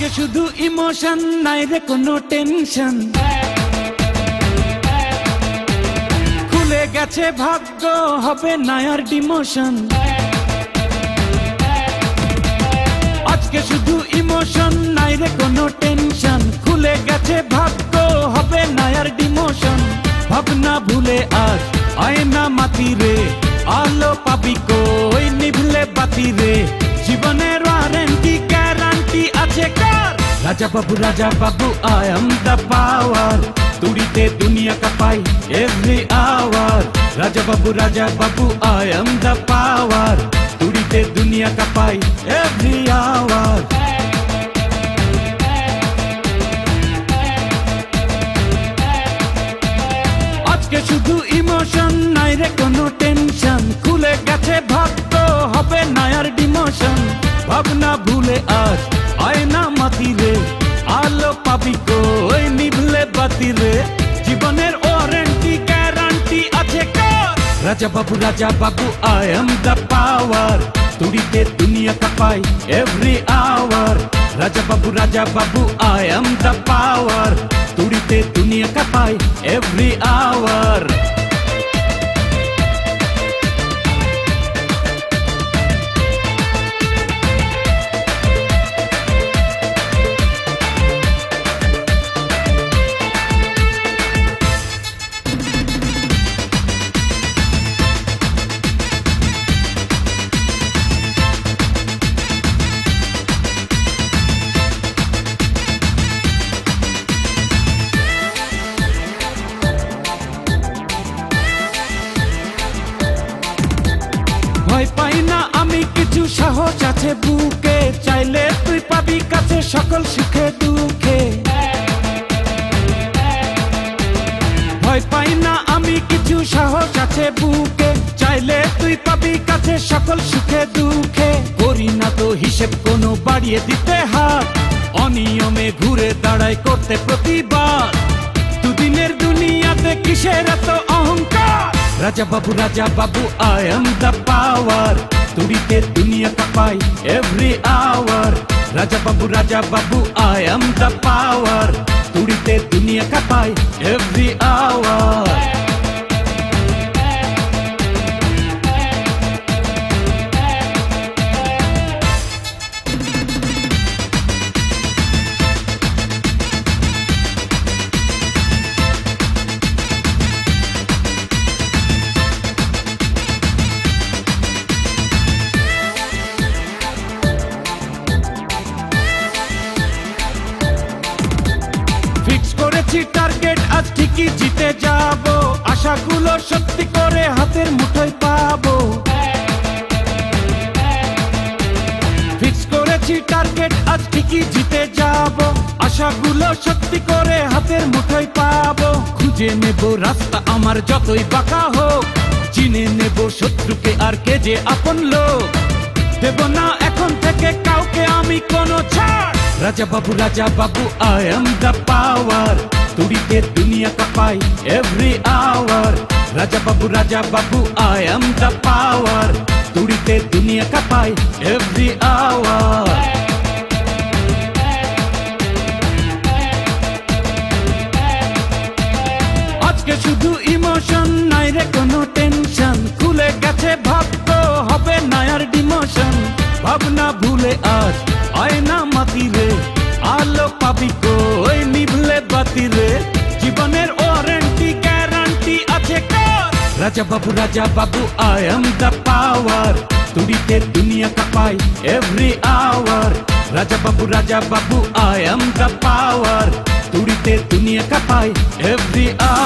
আজকে শুধু ইমোশন, নাই রে কোনো টেনশন। খুলে গেছে ভাগ্য, হবে না আর ডিমোশন। আজকে শুধু ইমোশন, নাই রে কোনো টেনশন। খুলে গেছে ভাগ্য, হবে না আর ডিমোশন। ভাবনা ভুলে আজ আয়না মাতি রে, আলো পাবি কই নিভলে বাতি রে। জীবনের ওয়ারেন্টি গ্যারান্টি আছে কার? Raja Babu I am the power. তুড়িতে দুনিয়া কাঁপাই every hour. Raja Babu I am the power. তুড়িতে দুনিয়া কাঁপাই এভরি আওয়ার। আজকে শুধু ইমোশন, নাই রে কোনো টেনশন। খুলে গেছে ভাগ্য, হবে না আর ডিমোশন। ভাবনা ভুলে আজ আয়না মাতি রে, আলো পাবি কই নিভলে বাতি রে। জীবনের ওয়ারেন্টি গ্যারান্টি আছে কার? Raja Babu I am the power. তুড়িতে দুনিয়া কাঁপাই every hour. Raja Babu I am the power. তুড়িতে দুনিয়া কাঁপাই এভরি আওয়ার। ভয় পাই না আমি কিছু, সাহস আছে বুকে। চাইলে তুই পাবি কাছে সকল সুখে দুঃখে। ভয় পাই না আমি কিছু, সাহস আছে বুকে। চাইলে তুই পাবি কাছে সকল সুখে দুঃখে। করি না তো হিসেব কোনো, বাড়িয়ে দিতে হাত। অনিয়মে ঘুরে দাঁড়ায় করতে প্রতিবাদ। দুদিনের দুনিয়াতে কিসের এত অহংকার? Raja Babu I am the power. তুড়িতে দুনিয়া কাঁপাই every hour. Raja Babu I am the power. তুড়িতে দুনিয়া কাঁপাই এভরি আওয়ার। টার্গেট আজ ঠিকই জিতে যাব। আশাগুলো সত্যি করে হাতের মুঠোয় পাবো। ফিক্স করেছি টার্গেট আজ ঠিকই জিতে যাব। আশাগুলো সত্যি করে হাতের মুঠোয় পাবো। খুঁজে নেব রাস্তা আমার যতই বাঁকা হোক। চিনে নেব শত্রুকে আর কে যে আপন লোক। দেব না এখন থেকে কাউকে আমি কোনো ছাড়। Raja Babu I am the power. তুড়িতে দুনিয়া কাঁপাই every hour. Raja Babu I am the power. তুড়িতে দুনিয়া কাঁপাই এভরি আওয়ার। আজকে শুধু ইমোশন, নাই রে কোনো টেনশন। খুলে গেছে ভাগ্য, হবে না আর ডিমোশন। ভাবনা ভুলে আজ আয়না মাতি রে, আলো পাবি কই নিভলে বাতি রে। জীবনের ওয়ারেন্টি গ্যারান্টি আছে কার? Raja Babu I am the power. তুড়িতে দুনিয়া কাঁপাই every hour. Raja Babu I am the power. তুড়িতে দুনিয়া কাঁপাই এভরি আওয়ার।